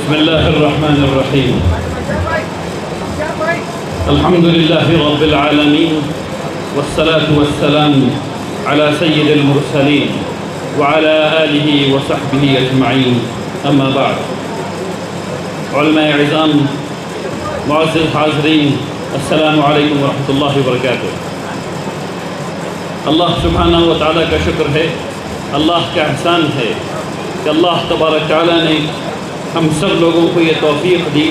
بسم الله الرحمن الرحيم. الحمد لله رب العالمين والصلاة والسلام على سيد المرسلين وعلى آله وصحبه أجمعين. أما بعد. علماء عظام، معزز حاضرین، السلام علیکم ورحمۃ اللہ وبرکاتہ. اللہ سبحانہ و تعالیٰ کا شکر ہے، اللہ کا احسان ہے کہ اللہ تبارک تعالیٰ نے ہم سب لوگوں کو یہ توفیق دی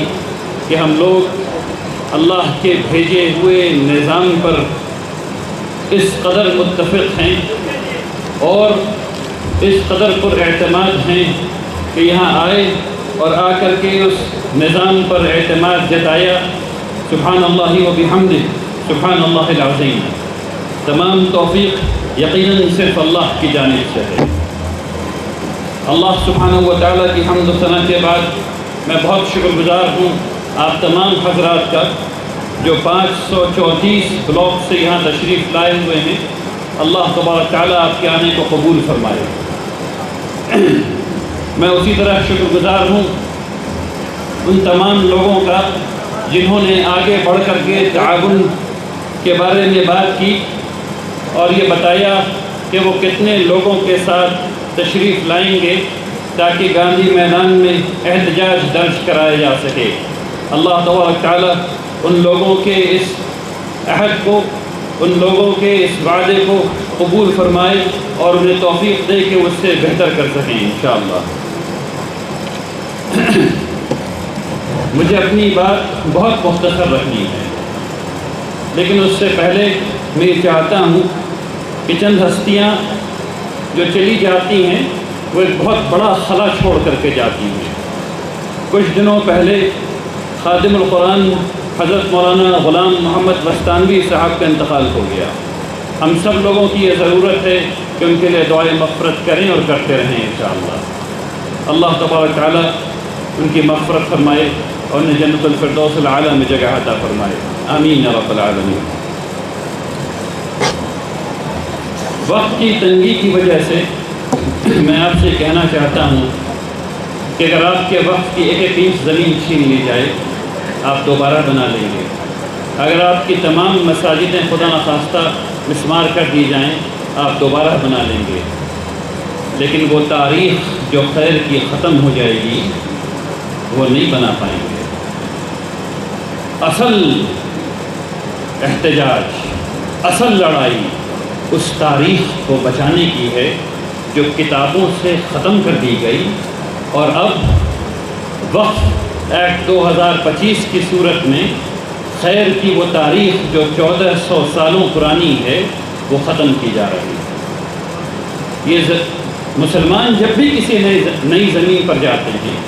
کہ ہم لوگ اللہ کے بھیجے ہوئے نظام پر اس قدر متفق ہیں اور اس قدر پر اعتماد ہیں کہ یہاں آئے اور آ کر کے اس نظام پر اعتماد جتایا. سبحان اللہ و بحمدہ، سبحان اللہ العظیم. تمام توفیق یقیناً صرف اللہ کی جانب سے ہے. اللہ سبحانہ و تعالیٰ کی حمد و ثنا کے بعد میں بہت شکر گزار ہوں آپ تمام حضرات کا جو 534 بلاک سے یہاں تشریف لائے ہوئے ہیں. اللہ تبارک تعالیٰ آپ کے آنے کو قبول فرمائے. میں اسی طرح شکر گزار ہوں ان تمام لوگوں کا جنہوں نے آگے بڑھ کر کے تعاون کے بارے میں بات کی اور یہ بتایا کہ وہ کتنے لوگوں کے ساتھ تشریف لائیں گے تاکہ گاندھی میدان میں احتجاج درج کرایا جا سکے. اللہ تبارک تعالیٰ ان لوگوں کے اس عہد کو، ان لوگوں کے اس وعدے کو قبول فرمائے اور انہیں توفیق دے کہ اس سے بہتر کر سکیں انشاءاللہ. مجھے اپنی بات بہت مختصر رکھنی ہے، لیکن اس سے پہلے میں یہ چاہتا ہوں کہ چند ہستیاں جو چلی جاتی ہیں وہ ایک بہت بڑا خلا چھوڑ کر کے جاتی ہیں. کچھ دنوں پہلے خادم القرآن حضرت مولانا غلام محمد وستانوی صاحب کا انتقال ہو گیا. ہم سب لوگوں کی یہ ضرورت ہے کہ ان کے لیے دعائے مغفرت کریں اور کرتے رہیں انشاءاللہ. اللہ تبارک تعالیٰ ان کی مغفرت فرمائے اور انہیں جنت الفردوس العالی میں جگہ عطا فرمائے. آمین یا رب العالمین. وقت کی تنگی کی وجہ سے میں آپ سے کہنا چاہتا ہوں کہ اگر آپ کے وقت کی ایک ایک انچ زمین چھین لی جائے آپ دوبارہ بنا لیں گے. اگر آپ کی تمام مساجدیں خدا نخواستہ مسمار کر دی جائیں آپ دوبارہ بنا لیں گے. لیکن وہ تاریخ جو خیر کی ختم ہو جائے گی وہ نہیں بنا پائیں گے. اصل احتجاج، اصل لڑائی اس تاریخ کو بچانے کی ہے جو کتابوں سے ختم کر دی گئی اور اب وقف ایکٹ 2025 کی صورت میں خیر کی وہ تاریخ جو 1400 سالوں پرانی ہے وہ ختم کی جا رہی ہے. یہ مسلمان جب بھی کسی نئی زمین پر جاتے ہیں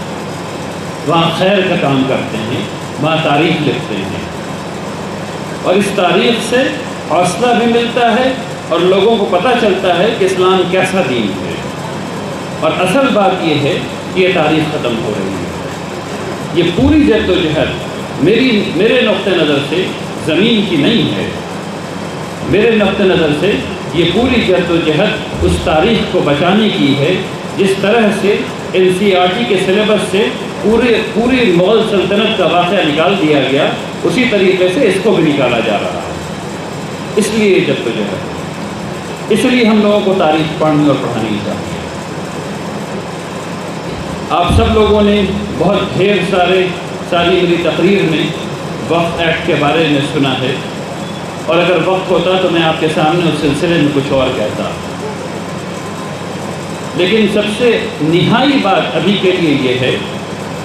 وہاں خیر کا کام کرتے ہیں، وہاں تاریخ لکھتے ہیں اور اس تاریخ سے حوصلہ بھی ملتا ہے اور لوگوں کو پتہ چلتا ہے کہ اسلام کیسا دین ہے. اور اصل بات یہ ہے کہ یہ تاریخ ختم ہو رہی ہے. یہ پوری جد و جہد میرے نقطہ نظر سے زمین کی نہیں ہے. میرے نقطہ نظر سے یہ پوری جد و جہد اس تاریخ کو بچانے کی ہے جس طرح سے NCERT کے سلیبس سے پوری مغل سلطنت کا واقعہ نکال دیا گیا اسی طریقے سے اس کو بھی نکالا جا رہا ہے. اس لیے یہ جد و جہد، اس لیے ہم لوگوں کو تاریخ پڑھنی اور پڑھانی چاہیے. آپ سب لوگوں نے بہت ڈھیر ساری میری تقریر میں وقف ایکٹ کے بارے میں سنا ہے اور اگر وقت ہوتا تو میں آپ کے سامنے اس سلسلے میں کچھ اور کہتا. لیکن سب سے نہائی بات ابھی کے لیے یہ ہے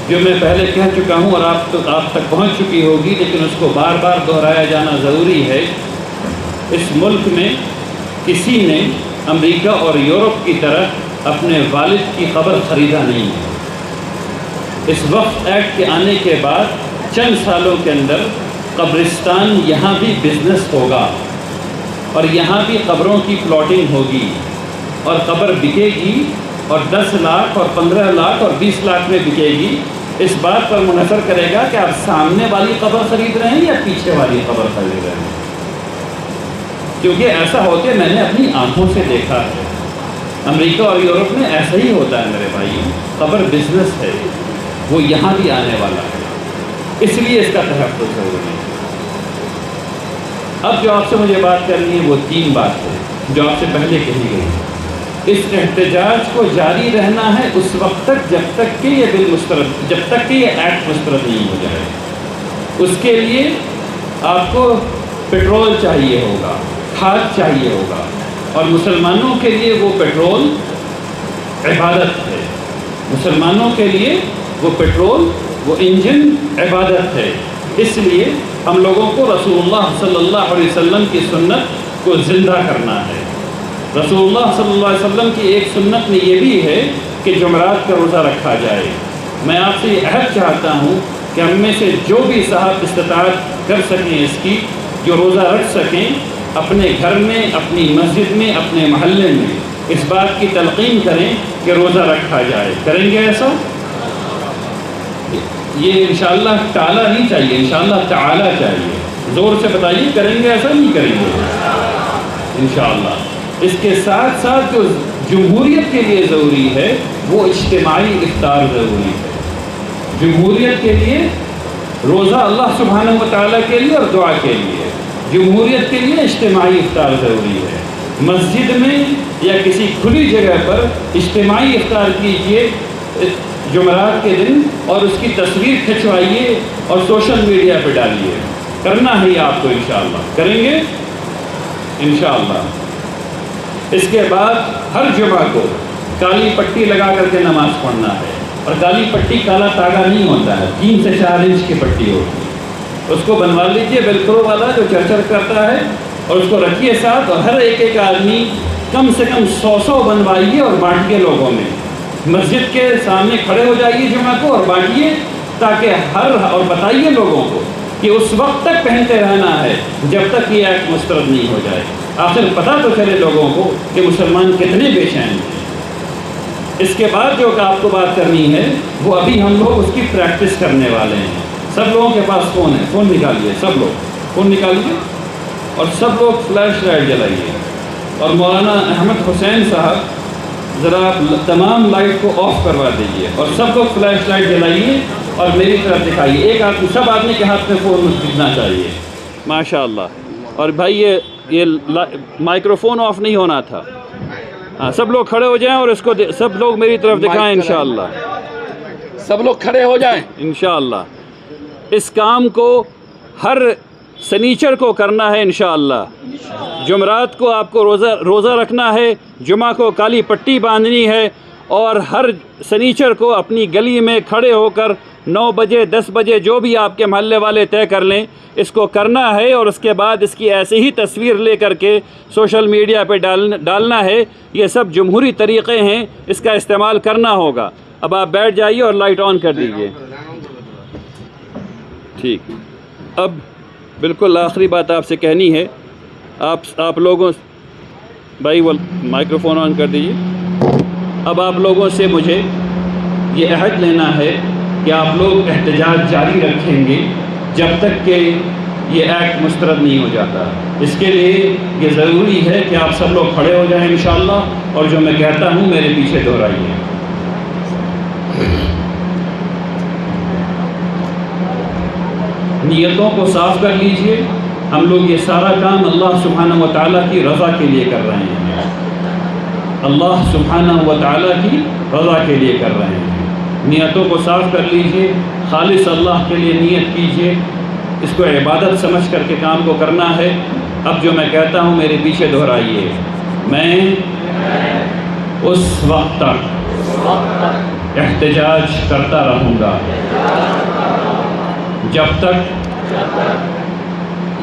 جو میں پہلے کہہ چکا ہوں اور آپ تک پہنچ چکی ہوگی لیکن اس کو بار بار دہرایا جانا ضروری ہے. اس ملک میں کسی نے امریکہ اور یورپ کی طرح اپنے والد کی قبر خریدا نہیں ہے. اس وقف ایکٹ کے آنے کے بعد چند سالوں کے اندر قبرستان یہاں بھی بزنس ہوگا اور یہاں بھی قبروں کی پلاٹنگ ہوگی اور قبر بکے گی اور 10 لاکھ اور 15 لاکھ اور 20 لاکھ میں بکے گی. اس بات پر منحصر کرے گا کہ آپ سامنے والی قبر خرید رہے ہیں یا پیچھے والی قبر خرید رہے ہیں. کیونکہ ایسا ہوتے میں نے اپنی آنکھوں سے دیکھا ہے. امریکہ اور یورپ میں ایسا ہی ہوتا ہے میرے بھائی. قبر بزنس ہے. وہ یہاں بھی آنے والا ہے، اس لیے اس کا تحفظ ضروری ہے۔ اب جو آپ سے مجھے بات کرنی ہے وہ 3 بات ہے جو آپ سے پہلے کہی گئی۔ اس احتجاج کو جاری رہنا ہے اس وقت تک جب تک کہ یہ بل مسترد، جب تک کہ یہ ایکٹ مسترد نہیں ہو جائے۔ اس کے لیے آپ کو پیٹرول چاہیے ہوگا، کھاد چاہیے ہوگا، اور مسلمانوں کے لیے وہ پیٹرول عبادت ہے، مسلمانوں کے لیے وہ پیٹرول، وہ انجن عبادت ہے۔ اس لیے ہم لوگوں کو رسول اللہ صلی اللہ علیہ وسلم کی سنت کو زندہ کرنا ہے۔ رسول اللہ صلی اللہ علیہ وسلم کی ایک سنت میں یہ بھی ہے کہ جمعرات کا روزہ رکھا جائے۔ میں آپ سے یہ عہد چاہتا ہوں کہ ہم میں سے جو بھی صاحب استطاعت کر سکیں اس کی، جو روزہ رکھ سکیں، اپنے گھر میں، اپنی مسجد میں، اپنے محلے میں اس بات کی تلقین کریں کہ روزہ رکھا جائے۔ کریں گے ایسا؟ یہ انشاءاللہ تعالیٰ نہیں چاہیے، انشاءاللہ تعالیٰ چاہیے۔ زور سے بتائیے، کریں گے ایسا؟ نہیں کریں گے انشاءاللہ۔ اس کے ساتھ ساتھ جو جمہوریت کے لیے ضروری ہے وہ اجتماعی افطار ضروری ہے۔ جمہوریت کے لیے روزہ اللہ سبحانہ و تعالیٰ کے لیے اور دعا کے لیے، جمہوریت کے لیے اجتماعی افطار ضروری ہے۔ مسجد میں یا کسی کھلی جگہ پر اجتماعی افطار کیجئے جمعرات کے دن، اور اس کی تصویر کھنچوائیے اور سوشل میڈیا پہ ڈالیے۔ کرنا ہے آپ کو انشاءاللہ، کریں گے انشاءاللہ۔ اس کے بعد ہر جمعہ کو کالی پٹی لگا کر کے نماز پڑھنا ہے، اور کالی پٹی کالا تاگا نہیں ہوتا ہے، 3 سے 4 انچ کی پٹی ہوتی ہے، اس کو بنوا لیجئے ویلکرو والا جو چرچر کرتا ہے، اور اس کو رکھیے ساتھ، اور ہر ایک آدمی کم سے کم 100 بنوائیے اور بانٹیے لوگوں میں۔ مسجد کے سامنے کھڑے ہو جائیے جمعہ کو اور بانٹیے، تاکہ اور بتائیے لوگوں کو کہ اس وقت تک پہنتے رہنا ہے جب تک یہ ایکٹ مسترد نہیں ہو جائے۔ آخر پتہ تو چلے لوگوں کو کہ مسلمان کتنے بے چین ہیں۔ اس کے بعد جو کہ آپ کو بات کرنی ہے وہ ابھی ہم لوگ اس کی پریکٹس کرنے والے ہیں۔ سب لوگوں کے پاس فون ہے، فون نکالیے، سب لوگ فون نکالیے، اور سب لوگ فلیش لائٹ جلائیے، اور مولانا احمد حسین صاحب ذرا آپ تمام لائٹ کو آف کروا دیجئے، اور سب لوگ فلیش لائٹ جلائیے اور میری طرف دکھائیے۔ ایک آدمی، سب آدمی کے ہاتھ میں فون دکھنا چاہیے، ماشاءاللہ۔ اور بھائی یہ مائکرو فون آف نہیں ہونا تھا۔ ہاں، سب لوگ کھڑے ہو جائیں اور اس کو سب لوگ میری طرف دکھائیں انشاءاللہ۔ سب لوگ کھڑے ہو جائیں انشاءاللہ۔ اس کام کو ہر سنیچر کو کرنا ہے انشاءاللہ۔ جمعرات کو آپ کو روزہ رکھنا ہے، جمعہ کو کالی پٹی باندھنی ہے، اور ہر سنیچر کو اپنی گلی میں کھڑے ہو کر 9 بجے 10 بجے جو بھی آپ کے محلے والے طے کر لیں اس کو کرنا ہے، اور اس کے بعد اس کی ایسی ہی تصویر لے کر کے سوشل میڈیا پہ ڈالنا ہے۔ یہ سب جمہوری طریقے ہیں، اس کا استعمال کرنا ہوگا۔ اب آپ بیٹھ جائیے اور لائٹ آن کر دیجیے۔ ٹھیک، اب بالکل آخری بات آپ سے کہنی ہے۔ آپ لوگوں، بھائی وہ مائکرو فون آن کر دیجیے۔ اب آپ لوگوں سے مجھے یہ عہد لینا ہے کہ آپ لوگ احتجاج جاری رکھیں گے جب تک کہ یہ ایکٹ مسترد نہیں ہو جاتا۔ اس کے لیے یہ ضروری ہے کہ آپ سب لوگ کھڑے ہو جائیں انشاءاللہ، اور جو میں کہتا ہوں میرے پیچھے دہرائیے۔ نیتوں کو صاف کر لیجئے۔ ہم لوگ یہ سارا کام اللہ سبحانہ و تعالیٰ کی رضا کے لیے کر رہے ہیں، اللہ سبحانہ و تعالیٰ کی رضا کے لیے کر رہے ہیں۔ نیتوں کو صاف کر لیجئے، خالص اللہ کے لیے نیت کیجئے، اس کو عبادت سمجھ کر کے کام کو کرنا ہے۔ اب جو میں کہتا ہوں میرے پیچھے دہرائیے۔ میں اس وقت تک احتجاج کرتا رہوں گا جب تک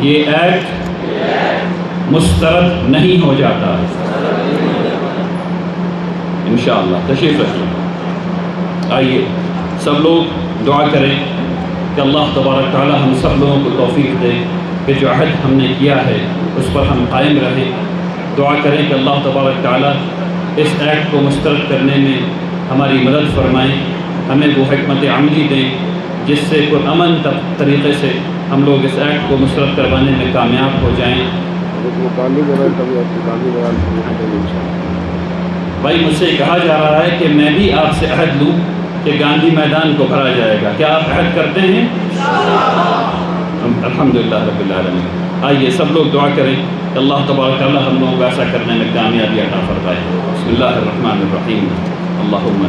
یہ ایکٹ مسترد نہیں ہو جاتا۔ انشاءاللہ تشریف رکھیے۔ آئیے سب لوگ دعا کریں کہ اللہ تبارک تعالی ہم سب لوگوں کو توفیق دے کہ جو عہد ہم نے کیا ہے اس پر ہم قائم رہیں۔ دعا کریں کہ اللہ تبارک تعالی اس ایکٹ کو مسترد کرنے میں ہماری مدد فرمائیں، ہمیں وہ حکمت عملی دیں جس سے پرامن طریقے سے ہم لوگ اس ایکٹ کو مسترد کروانے میں کامیاب ہو جائیں۔ بھائی مجھ سے کہا جا رہا ہے کہ میں بھی آپ سے عہد لوں کہ گاندھی میدان کو بھرا جائے گا. کیا آپ عہد کرتے ہیں؟ الحمدللہ رب العالمین. آئیے سب لوگ دعا کریں کہ اللہ تبارک تعالی ہم لوگوں کو ایسا کرنے میں کامیابی عطا فرمائے. بسم اللہ الرحمن الرحیم. اللہم